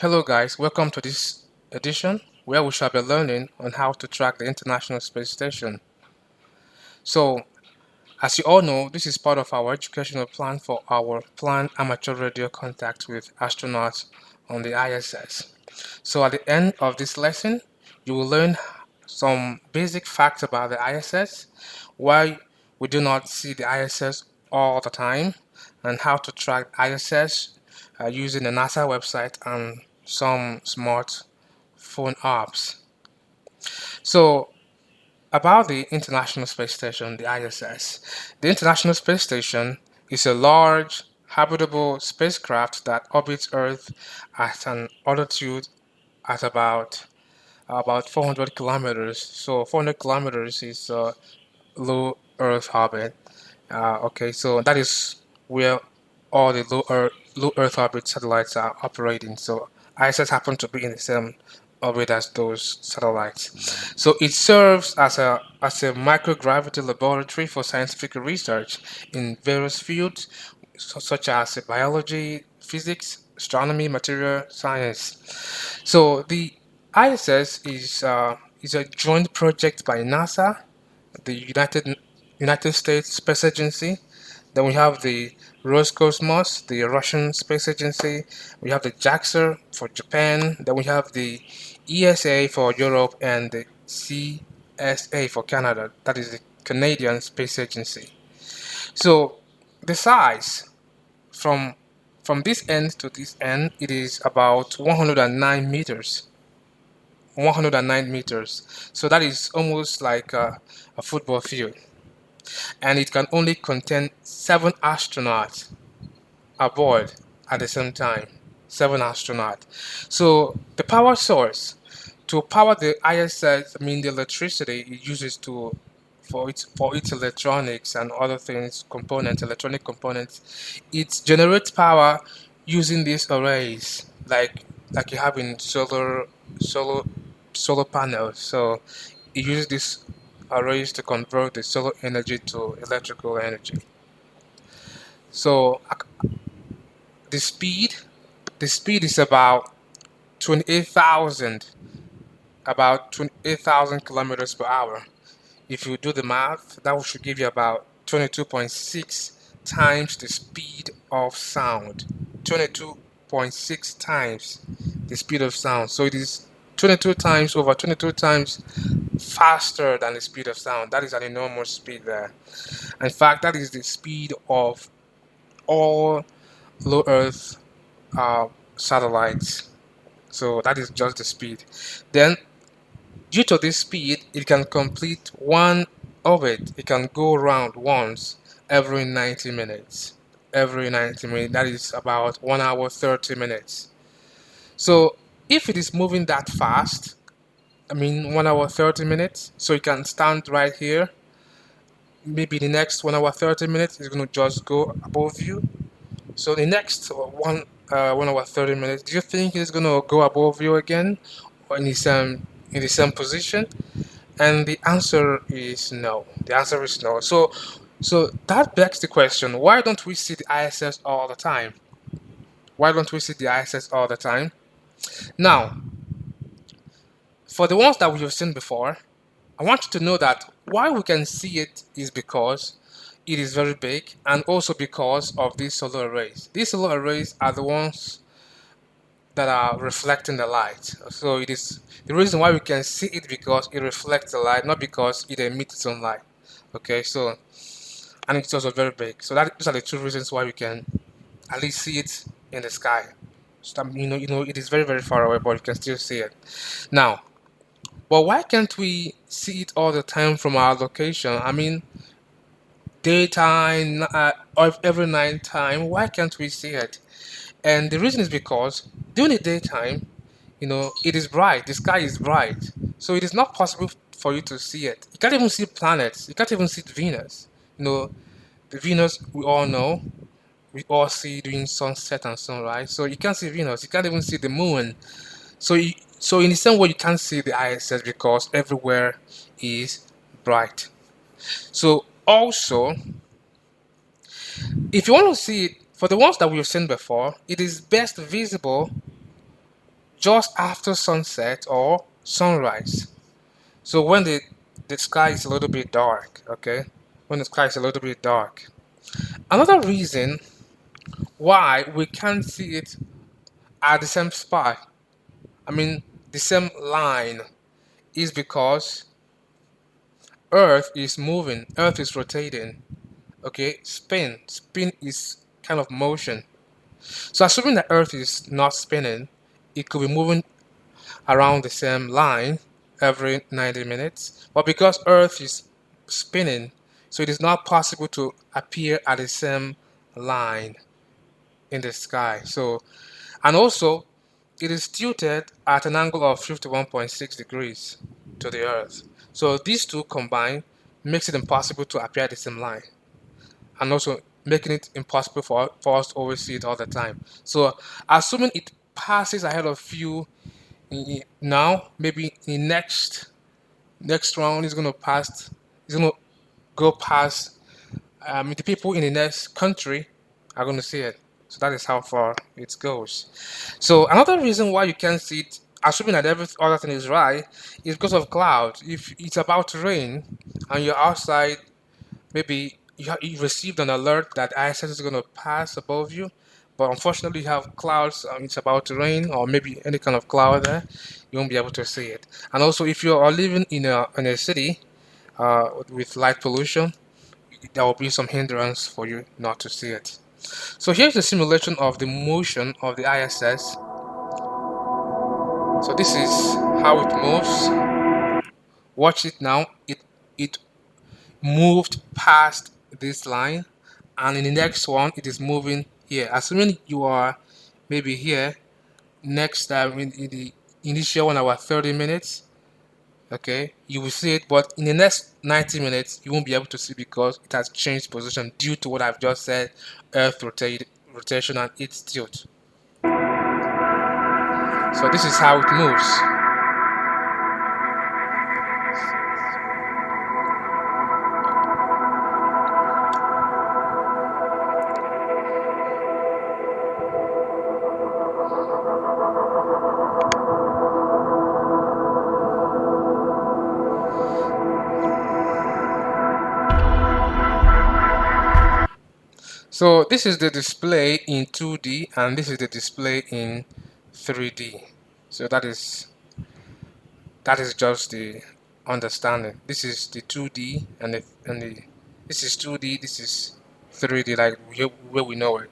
Hello guys, welcome to this edition where we shall be learning on how to track the International Space Station. So, as you all know, this is part of our educational plan for our planned amateur radio contact with astronauts on the ISS. So at the end of this lesson, you will learn some basic facts about the ISS, why we do not see the ISS all the time, and how to track ISS using the NASA website and some smart phone apps. So about the International Space Station, the ISS. The International Space Station is a large, habitable spacecraft that orbits Earth at an altitude at about 400 kilometers. So 400 kilometers is low Earth orbit. Okay, so that is where all the low Earth orbit satellites are operating. So ISS happen to be in the same orbit as those satellites. So it serves as a microgravity laboratory for scientific research in various fields such as biology, physics, astronomy, material science. So the ISS is a joint project by NASA, the United States Space Agency. Then we have the Roscosmos, the Russian Space Agency. We have the JAXA for Japan. Then we have the ESA for Europe and the CSA for Canada. That is the Canadian Space Agency. So the size from from this end to this end, it is about 109 meters. 109 meters. So that is almost like a football field. And it can only contain 7 astronauts aboard at the same time. 7 astronauts. So the power source to power the ISS, I mean the electricity it uses to for its electronics and other things, components, electronic components, it generates power using these arrays, like you have in solar solar panels. So it uses these arrays to convert the solar energy to electrical energy. So the speed the speed is 28,000 about 28,000 kilometers per hour. If you do the math, that should give you about 22.6 times the speed of sound. 22.6 times the speed of sound. So it is 22 times over 22 times faster than the speed of sound. That is an enormous speed there. In fact, that is the speed of all low Earth uh, satellites. So that is just the speed. Then, due to this speed, it can complete one orbit. It can go around once every 90 minutes. Every 90 minutes, that is about 1 hour 30 minutes. So if it is moving that fast, I mean 1 hour 30 minutes, so it can stand right here. Maybe the next 1 hour 30 minutes is going to just go above you. So the next 1 hour 30 minutes, do you think it's going to go above you again, or in the same position? And the answer is no. The answer is no. So that begs the question: why don't we see the ISS all the time? Why don't we see the ISS all the time? Now, for the ones that we have seen before, I want you to know that why we can see it is because it is very big, and also because of these solar arrays. These solar arrays are the ones that are reflecting the light. So it is the reason why we can see it, because it reflects the light, not because it emits its own light. Okay, so and it's also very big. So those are the two reasons why we can at least see it in the sky. So, it is very very far away, but you can still see it. Now, but why can't we see it all the time from our location? I mean, daytime or every night time. Why can't we see it? And the reason is because during the daytime, it is bright. The sky is bright, so it is not possible for you to see it. You can't even see planets. You can't even see Venus. The Venus we all know, we all see during sunset and sunrise. So you can't see Venus. You can't even see the moon. So in the same way, you can't see the ISS because everywhere is bright. So also, if you want to see it, for the ones that we've seen before, it is best visible just after sunset or sunrise. So when the sky is a little bit dark, okay? When the sky is a little bit dark. Another reason why we can't see it at the same spot, I mean the same line, is because Earth is moving, Earth is rotating. Okay, spin is kind of motion. So assuming that Earth is not spinning, it could be moving around the same line every 90 minutes. But because Earth is spinning, so it is not possible to appear at the same line in the sky. So, and also, it is tilted at an angle of 51.6 degrees to the Earth. So these two combined makes it impossible to appear at the same line, and also making it impossible for us to always see it all the time. So assuming it passes ahead of you now, maybe in next round is going to pass, is going to go past, the people in the next country are going to see it. So that is how far it goes. So another reason why you can't see it, assuming that every other thing is right, is because of clouds. If it's about to rain and you're outside, maybe you received an alert that ISS is going to pass above you, but unfortunately you have clouds, it's about to rain, or maybe any kind of cloud there, you won't be able to see it. And also, if you are living in a city with light pollution, there will be some hindrance for you not to see it. So here's the simulation of the motion of the ISS. So this is how it moves. Watch it now. It moved past this line, and in the next one it is moving here. Assuming you are maybe here next time in the initial 1 hour 30 minutes, okay, you will see it, but in the next 90 minutes you won't be able to see because it has changed position due to what I've just said, earth rotation and its tilt. So this is how it moves. So this is the display in 2D and this is the display in 3D. So that is just the understanding. This is the 2D and this is 2D, this is 3D, like where we know it.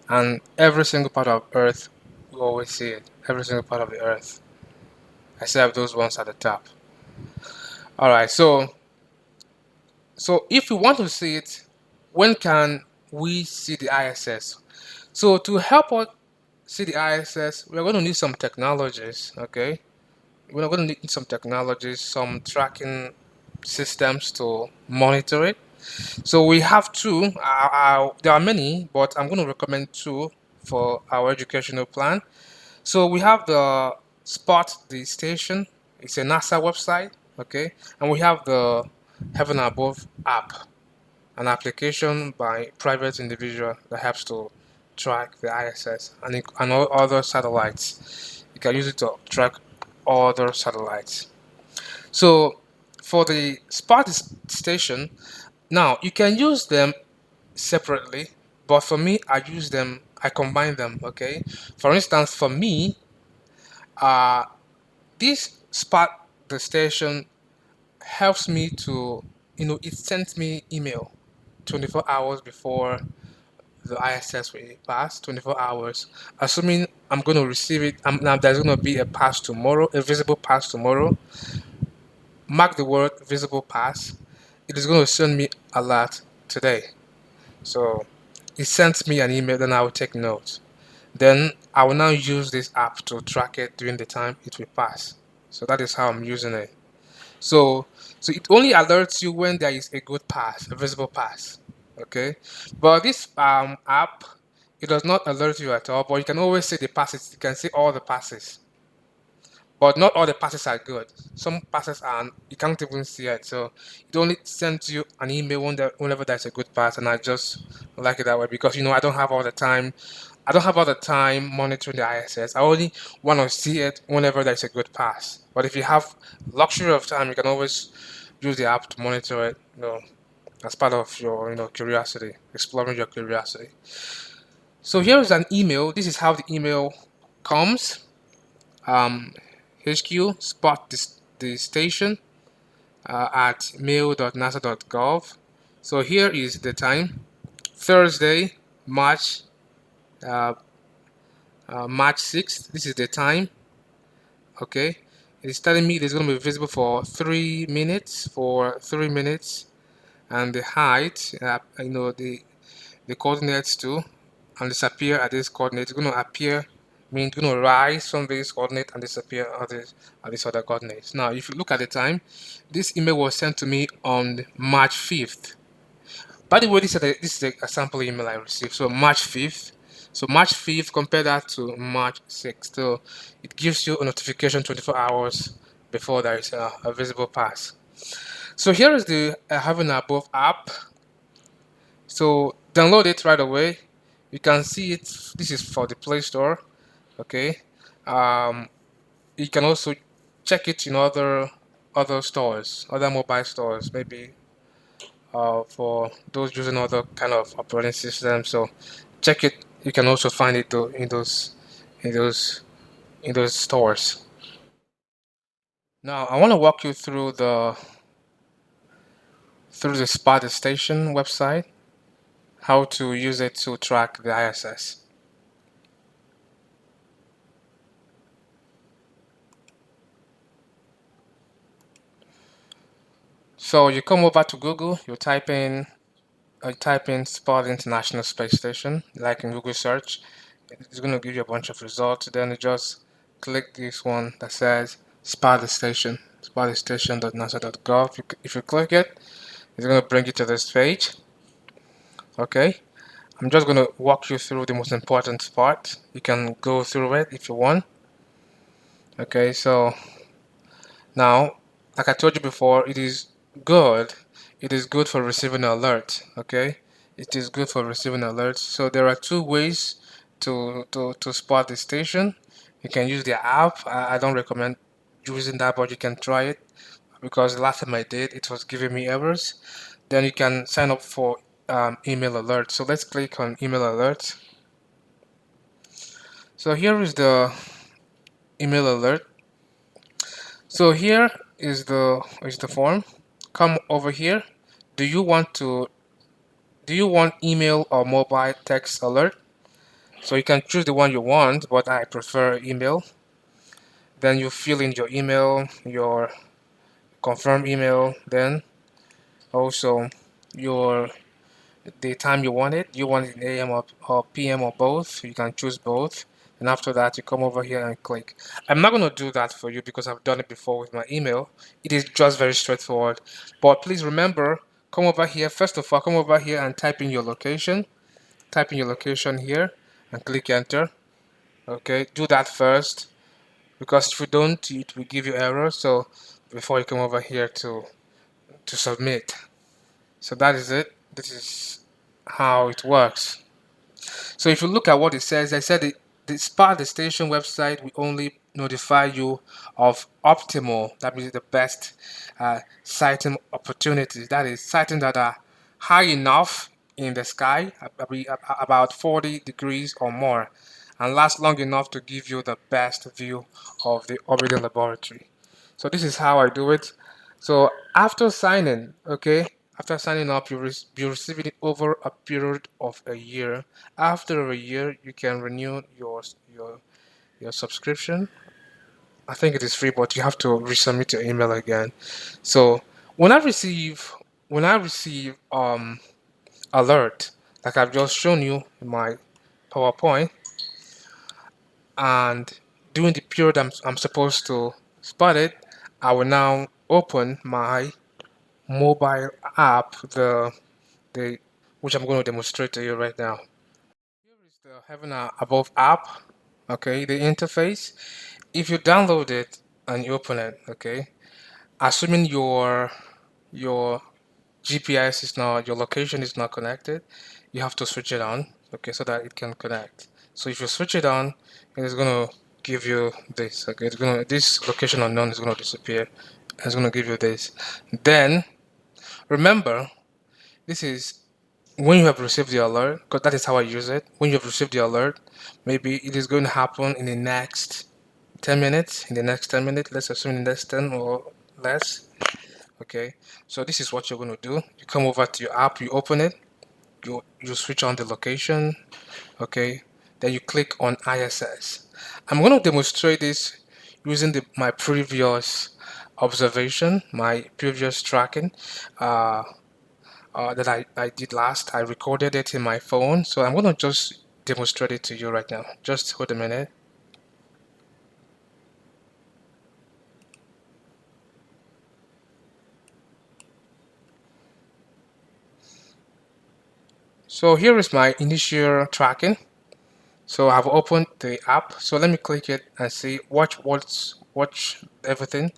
And every single part of Earth, we always see it. Every single part of the Earth, except those ones at the top. All right, so if we want to see it, when can we see the ISS? So to help us see the ISS, we're going to need some technologies, okay? We're going to need some technologies, some tracking systems to monitor it. So we have two. There are many, but I'm going to recommend two for our educational plan. So we have the Spot the Station. It's a NASA website, okay? And we have the Heaven Above app, an application by private individual that helps to track the ISS and all other satellites. You can use it to track other satellites. So for the Spot Station, now you can use them separately, but for me, I combine them, okay? For instance, for me, uh, this Spot the Station helps me to, it sends me email 24 hours before the ISS will pass, 24 hours. Assuming I'm going to receive it, now there's going to be a pass tomorrow, a visible pass tomorrow. Mark the word visible pass. It is going to send me a lot today. So it sends me an email, then I will take notes. Then I will now use this app to track it during the time it will pass. So that is how I'm using it. So so it only alerts you when there is a good pass, a visible pass. Okay, but this app, it does not alert you at all. But you can always see the passes. You can see all the passes. But not all the passes are good. Some passes are you can't even see it. So it only sends you an email whenever there's a good pass, and I just like it that way because I don't have all the time I don't have all the time monitoring the ISS. I only want to see it whenever there's a good pass. But if you have luxury of time, you can always use the app to monitor it, as part of your, curiosity, exploring your curiosity. So here is an email. This is how the email comes. HQ spot the station at mail.nasa.gov. So here is the time, Thursday, uh, March 6th. This is the time. Okay, it's telling me it is going to be visible for 3 minutes. And the height, the coordinates too, and disappear at this coordinate. It's going to appear, it's going to rise from this coordinate and disappear at this other coordinates. Now, if you look at the time, this email was sent to me on March 5th. By the way, this is a sample email I received. So March 5th. So March 5th, compare that to March 6th. So it gives you a notification 24 hours before there is a visible pass. So here is the Having Above app. So download it right away. You can see it. This is for the Play Store. Okay. Um, you can also check it in other stores, other mobile stores, maybe for those using other kind of operating systems. So check it. You can also find it in those in those stores. Now I want to walk you through the Spot Station website, how to use it to track the ISS. So you come over to Google, you type in Spot International Space Station, like in Google search. It's going to give you a bunch of results. Then you just click this one that says Spot Station, spotthestation.nasa.gov. If you click it, it's going to bring you to this page. Okay, I'm just going to walk you through the most important part. You can go through it if you want. Okay, so now, like I told you before, it is good. It is good for receiving alert. Okay, it is good for receiving alerts. So there are two ways to spot the station. You can use the app. I don't recommend using that, but you can try it because the last time I did, it was giving me errors. Then you can sign up for email alerts. So let's click on email alerts. So here is the email alert. So here is the form. Come over here. Do you want to do you want email or mobile text alert? So you can choose the one you want, but I prefer email. Then you fill in your email, your confirm email, then also your the time you want it. You want it in AM or PM or both. You can choose both. And after that, you come over here and click. I'm not going to do that for you because I've done it before with my email. It is just very straightforward. But please remember, come over here. First of all, come over here and type in your location. Type in your location here and click enter. Okay, do that first because if you don't, it will give you error. So before you come over here to submit. So that is it. This is how it works. So if you look at what it says, I said the Spa the Station website will only notify you of optimal, that means the best sighting opportunities. That is sighting that are high enough in the sky, about 40 degrees or more, and last long enough to give you the best view of the orbital laboratory. So this is how I do it. So after signing, okay, after signing up, you receive it over a period of a year. After a year, you can renew your subscription. I think it is free, but you have to resubmit your email again. So when I receive alert, like I've just shown you in my PowerPoint, and during the period I'm supposed to spot it, I will now open my mobile app, the which I'm going to demonstrate to you right now. Here is the Heaven Above app. Okay, the interface. If you download it and you open it, okay, assuming your GPS is not your location is not connected, you have to switch it on, okay, so that it can connect. So if you switch it on, it is going to give you this. Okay, it's going to, this location unknown is going to disappear. And it's going to give you this. Then remember, this is when you have received the alert, because that is how I use it. When you have received the alert, maybe it is going to happen in the next 10 minutes. In the next 10 minutes, let's assume in the next 10 or less. Okay, so this is what you're going to do. You come over to your app, you open it, you switch on the location. Okay, then you click on ISS. I'm going to demonstrate this using my previous observation, my previous tracking uh, that I did last. I recorded it in my phone, so I'm going to just demonstrate it to you right now. Just hold a minute. So here is my initial tracking. So I've opened the app. So let me click it and see watch everything.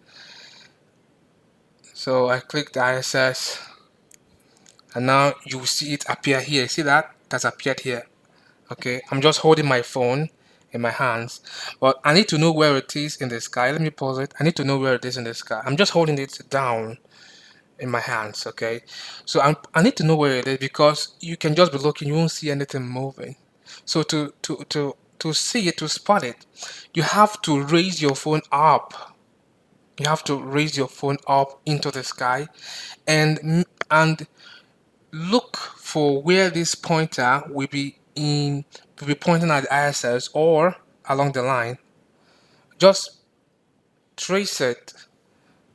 So I click the ISS, and now you will see it appear here. See that? That's appeared here. Okay, I'm just holding my phone in my hands, but I need to know where it is in the sky. Let me pause it. I need to know where it is in the sky. I'm just holding it down in my hands. Okay, so I need to know where it is, because you can just be looking, you won't see anything moving. So to see it, to spot it, you have to raise your phone up. You have to raise your phone up into the sky, and look for where this pointer will be pointing at the ISS or along the line. Just trace it.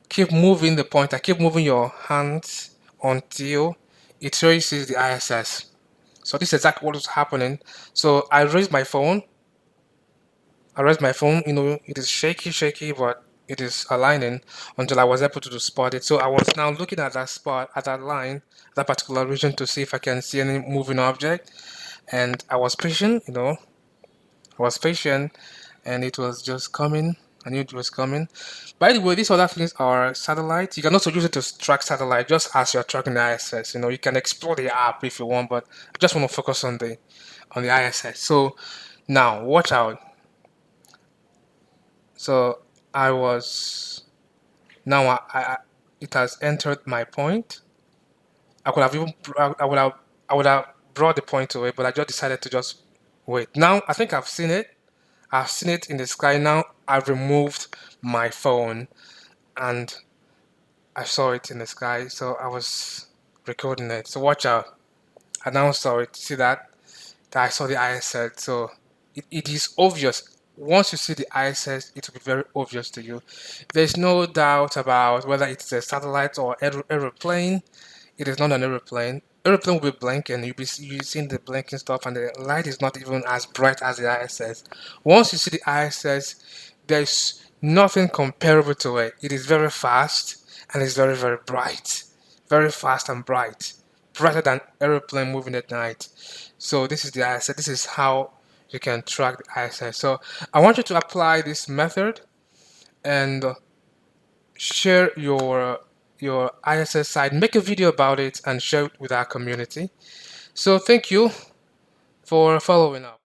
Keep moving the pointer. Keep moving your hands until it traces the ISS. So this is exactly what is happening. So I raised my phone, it is shaky, but it is aligning until I was able to spot it. So I was now looking at that spot, at that line, that particular region, to see if I can see any moving object. And I was patient, I was patient, and it was just coming. I knew it was coming. By the way, these other things are satellites. You can also use it to track satellite, just as you're tracking the ISS. You can explore the app if you want, but I just want to focus on the ISS. So now watch out. So I was now it has entered my point. I could have even I would have brought the point away, but I just decided to just wait. Now I think I've seen it. I've seen it in the sky. Now I've removed my phone and I saw it in the sky. So I was recording it. So watch out. I now saw it. See that? That I saw the ISS. So it is obvious. Once you see the ISS, it will be very obvious to you. There's no doubt about whether it's a satellite or aeroplane. It is not an aeroplane. Aeroplane will be blinking. You seeing the blinking stuff, and the light is not even as bright as the ISS. Once you see the ISS, there's nothing comparable to it. It is very fast and it's very, very bright. Very fast and bright, brighter than aeroplane moving at night. So this is the ISS. This is how you can track the ISS. So I want you to apply this method and share your ISS site, make a video about it and share it with our community. So thank you for following up.